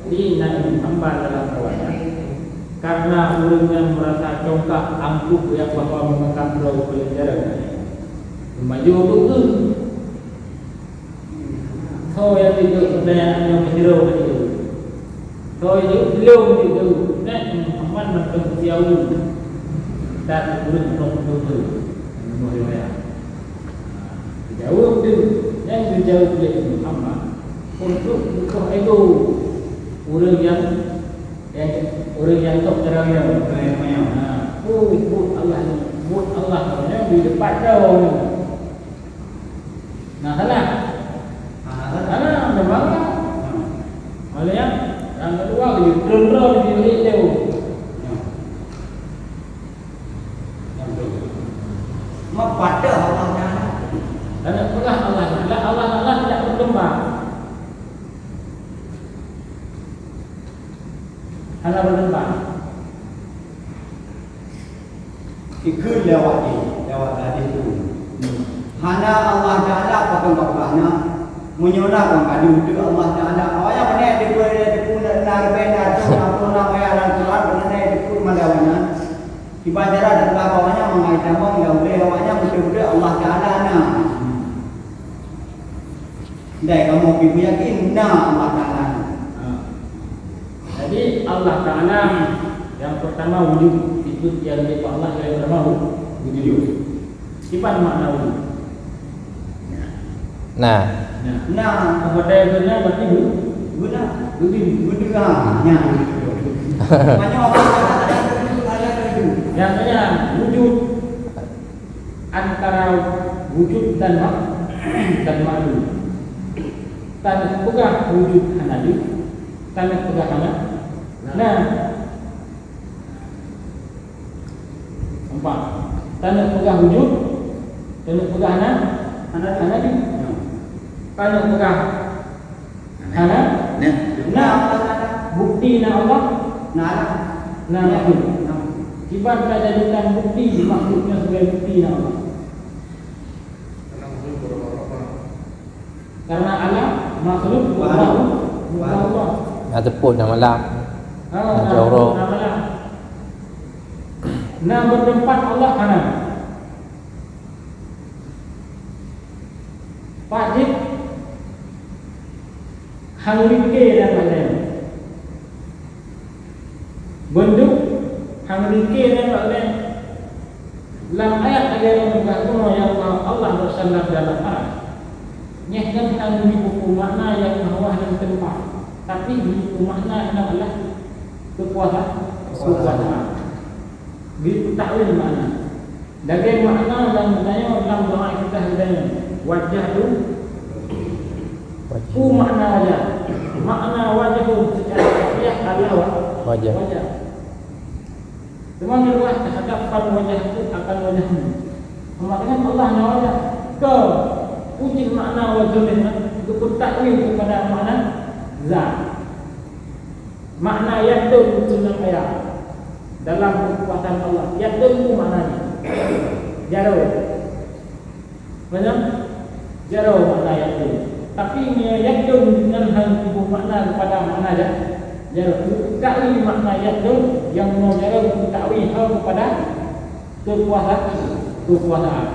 Jadi naik hamba dalam kawasan karena urung yang merasa congkak angkuh yang bahawa mengangkat perahu pelajaran maju betul. So yang itu pertanyaan yang berjauh itu. So itu belum itu. Dan Muhammad menentu jauh dan urung betul. Muhammad jauh tu yang jauh oleh Muhammad untuk bukan itu orang yang top terangnya buat Allah di depan kau salah memang malah yang kedua dia drone di itu mak pada Allah Taala. Dan Allah tidak berkembang. Hanya berkembang. Ikut lewat tadi itu. Hanya Allah Taala pakai bapaknya menyuruhkan kadu itu Allah Taala. Awalnya mana dia pun benar tu apa namanya dalam Quran mengenai itu malawana. Dibaca dan bawahnya mengaitan bang yang boleh awaknya betul-betul Allah Taala na. Dai kamu pergi yakin na Allah Taala. Jadi Allah Taala yang pertama wujud itu yang dari Allah yang pertama wujud. Sifat makna wujud. Nah, Nah, apa daya benar berarti guna nya. Banyak orang ada itu. yang namanya wujud antara wujud dan makhluk. Tanah pegang wujud hanadi, tanah pegang hana. Nah, empat. Tanah pegang wujud, tanah pegang hanadi. Tanah pegang hana. Nah, bukti na Allah. Nah makhluk. Sifat tak jadikan bukti makhluknya sebagai bukti na Allah. Karena Allah makhluk Allah. ataupun nama malam. Jorok. Nah bertempat Allah kanan. Wajib hangrike dan lain. Bentuk hangrike dan lain. Dalam ayat yang berkata yang Allah bersandar dalam ayat. Nyahkan hang buku makna yang bawah dan tempat. Tapi buku makna yang adalah kekuasaan. Begitu takwil makna. Dari makna dan budaya dalam doa kita hadanya. Wajah tu makna wajah. Makna wajah tu secara harfiah adalah wajah. Cuma luas terhadapkan wajah itu akan wajahmu. Maknanya Allah wajah. Kau wujud makna wajah itu bertakwil kepada makna zat. Makna yadun dalam ayat dalam kekuatan Allah. Yadun itu maknanya jauh. Benar? Jauh makna yadun. Tapi yadun dengan hal ibu makna kepada makna jauh. Takwil makna yadun yang mau jauh takwil kepada kekuasaan.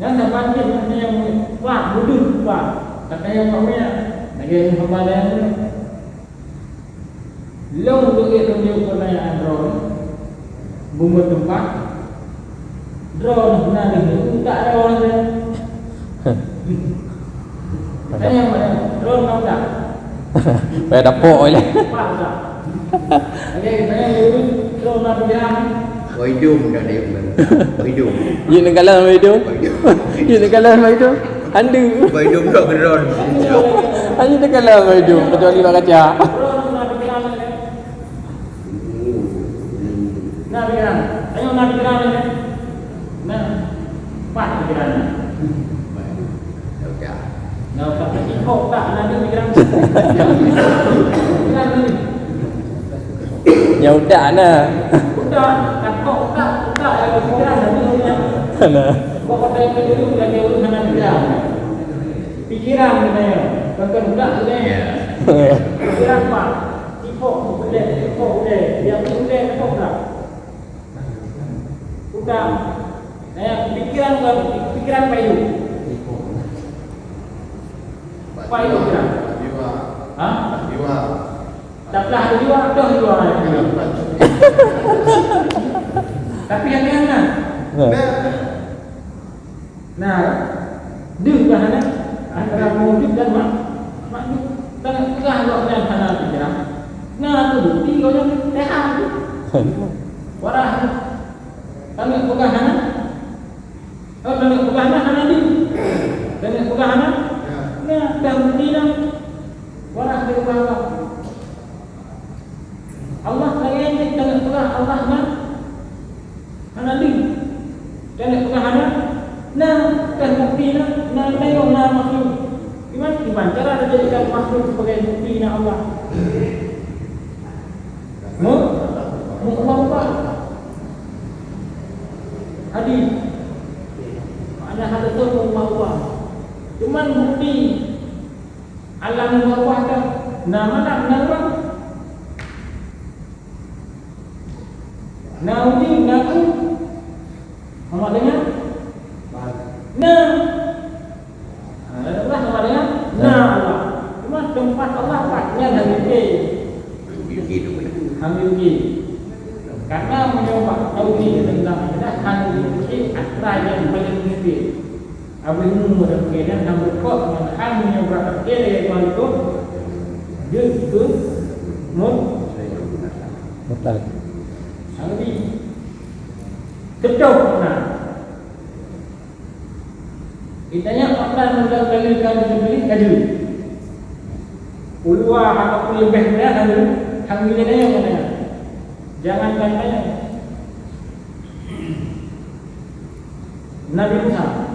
Yang terbanjir yang wah wujud wah katanya yang namanya lagi pembahasan itu long duit tunjuk pertanyaan drone bunga tempat drone benar itu tak ada orang dia katanya yang mana drone tahu tak Payah dapur je. pak tak lagi katanya drone nak berjalan Hidung dah dia pun. Hidung. Ye negala sama hidung. Ye negala sama hidung. Anda. Hidung tak geron. Hanya negala sama hidung kecuali mak kaca. drone nak berjalan nak berjalan ayo nak berjalan nah pak berjalan Okey. Nah, tak ikut tak nanti pikiran. Pikiran ni. Ya udah nah. Udah, tak kok tak ya pikiran nanti. Nah. Kok kata dulu lagi urusan pikiran. Pikiran ni. Bukan udah ni. Pikiran Pak. Ikut boleh. Yang boleh kok tak. Udah. Nah, pikiran payu. Payu pikiran. Ha? Taklah ada jiwa, dah jiwa. Tapi yang mana? Nah, dengan mana? Antara wujud dan makhluk. Tangan tegah dan hana pikiran. Nah, tu bukti kau yang sehat. Warah. Tangan pegang hana. Oh, tangan pegang hana ni. Tangan pegang hana. Nah, dah bukti dah. Warah dia pegang. Allah lagi tangan pegang Allah mana ni tangan pegang mana nah kan bukti nah tengok nah makhluk gimana cara dia jadikan makhluk sebagai bukti nah Allah mau apa hadis mana hadis tu Allah mana bang? Naudi naku. Awak dengar? Nah. Allah awak dengar? Nah Allah. Cuma tempat Allah patnya dari ini. Hamilki. Karena mencoba tahu tentang Hamilki apa yang paling mesti. Abang muda kemudian hamil kok dengan hamilnya berapa kali yang itu dia itu Mutlak. Jadi kedok nah. Itanya akan mendalilkan dibeli kadu. Ulua ataupun lebih berat hamilnya yang mana? Jangan tanya. Nabi Musa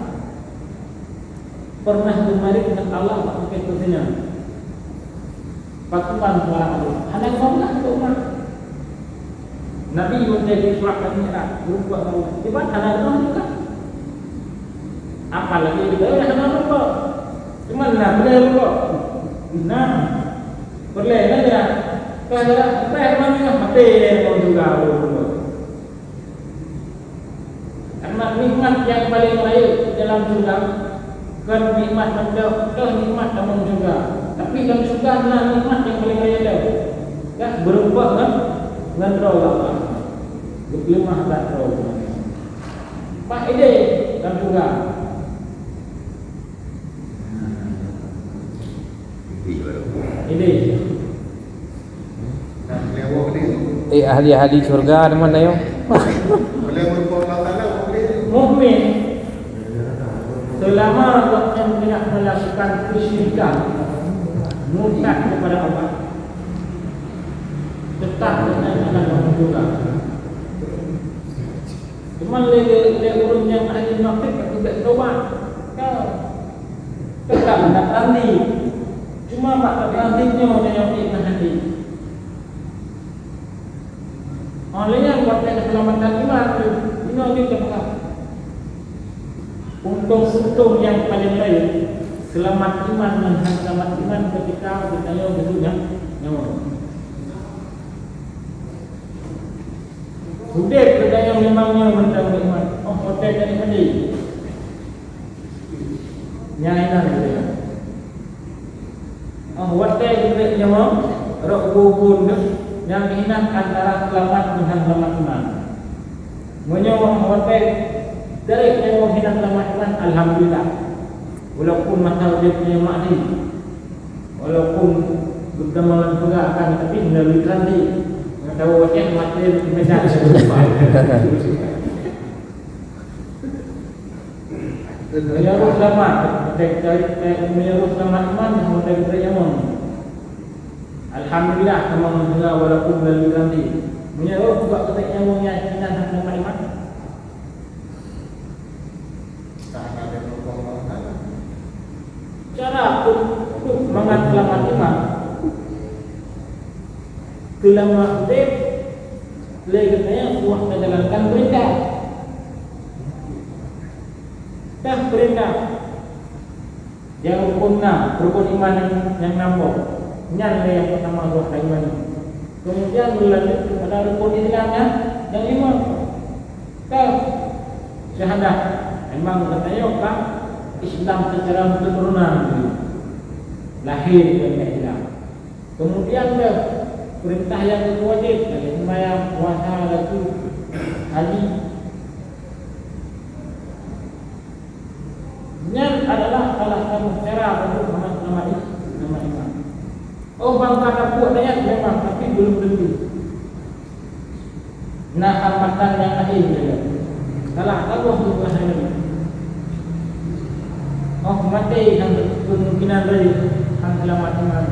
pernah kembali dengan Allah pakai kuncinya. Patuan suara Allah. Hanya Allah itu mah. Nabi menjadi surat Al-Mi'raj berubah Allah. Tiba hanya Allah juga. Apalagi kita hanya Allah. Cuma Nabi Allah. Nah, boleh saja. Kalau memang mati yang juga Allah. Karena nikmat yang paling baik dalam surga kan nikmat mendapat nikmat namun juga. Tapi dalam surga adalah nikmat yang paling baik ada. Kan berubah kan dengan roh Allah. Lemah dan roh. Pak ide dalam surga. Ide. Nah, lewat ni. Ahli-ahli surga ada mana yo? Boleh merupakan Allah Taala boleh. Mukmin selama yang tidak melakukan kesyirikan murtad kepada Allah tetap dengan Allah juga. Cuma le urun yang ahli nafik tidak tobat kau tetap nak nanti cuma mak nantinya yang kita hati. Olehnya buat keselamatan iman ini kita untung yang paling baik selamat iman dan selamat iman ketika kita yang berdunia nyawa. Sudah kita yang memangnya benda iman. Oh hotel dari mana? Nyainan dia. Oh hotel dari nyawa rok gubun yang hinak antara selamat dengan selamat iman. Menyawa hotel dari yang hinak selamat iman, alhamdulillah. Walaupun masa dia punya makni, walaupun bertemalan juga akan tapi melalui nanti. Tahu wajah mati medan serupa. Menyuruh selamat, menyuruh selamat iman dan beriman. Alhamdulillah kamu mendengar walaupun melalui nanti. Menyuruh juga ketika yang dan selamat iman. Cara untuk semangat selamat iman. Selama hidup legatnya buat menjalankan perintah. Dah perintah. Yang rukun iman yang nombor. Yang pertama buat iman. Kemudian berlanjut kepada rukun Islamnya yang lima. Kau syahadah. Memang katanya apa? Islam secara keturunan lahir dari Islam. Kemudian perintah yang wajib dari sembahyang, puasa, zakat, haji. Ini adalah salah satu cara untuk nama iman. Oh bangsa kapuk banyak memang, tapi belum tentu. Nah hambatan yang lain juga. Salah satu untuk bahasa. Oh mati yang kemungkinan dari selamat iman.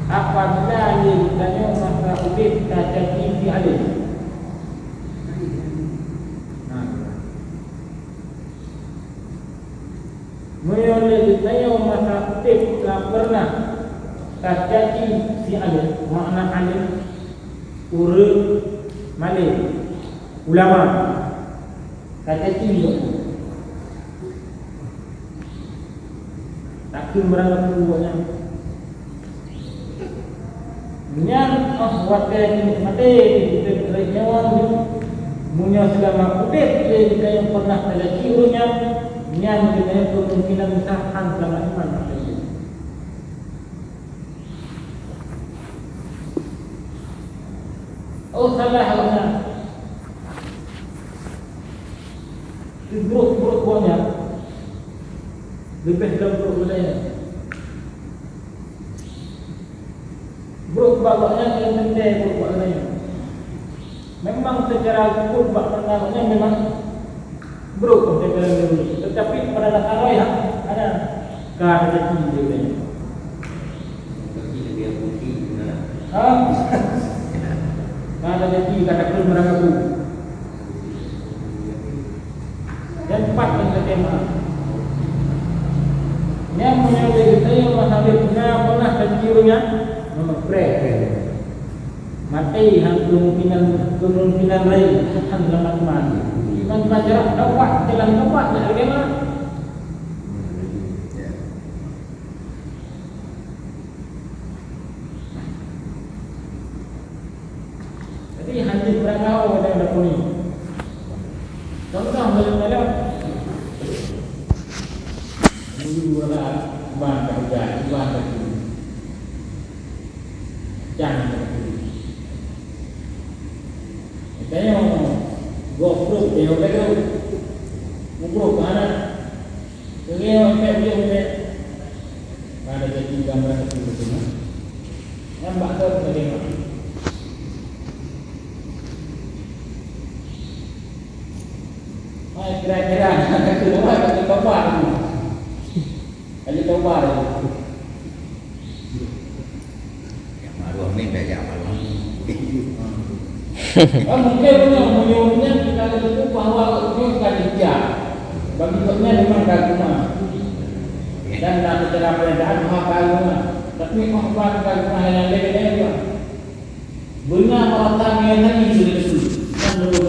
Apabila dia ditanya masa hidup tak jadi dialih. Mereka ditanya masa hidup tak pernah tak jadi dialih. Makna alim urut malik ulama tak jadi juga. Tak kira beranggap buatnya. Nyan wate mate kita nyawan punya selama udip kita yang pernah ada ciunya nyan kita yang kemungkinan misalkan selama iman. Oh salah halnya. Buruk buahnya lebih dalam buruk budaya. Buruk bawahnya yang penting buruk bawahnya. Memang secara buruk bawahnya memang buruk secara dulu. Tetapi pada dasarnya ya ada keadaan dia. Bagi lebih putih gimana? Ada jadi kata merangkap. Dan 4 yang tema. Yang menyebut saya masalah pernah terciumnya memprek. Mati hang kemungkinan lain akan selamat mati. Iman baca dakwah jalan dakwah bagaimana? Jadi hanya berangkau pada dakwah ini. Contoh dalam mula bahan kerja, bahan kerja, jangan kerja. Saya mau goprok, dia udah tu, goprok mana? Dia udah, ada jadi gambar itu semua. Yang bakal bagaimana? Kira-kira keluar dari kabar tu. Kali kabar tu. Yang malu ni dah yang malu. Mungkin punya kita itu bahawa itu kerja. Bagi kita memang kaguma. Dan dalam cara perbedaan kaguma. Tapi kaguma yang lain-lain juga. Benar orang tanya ini sudah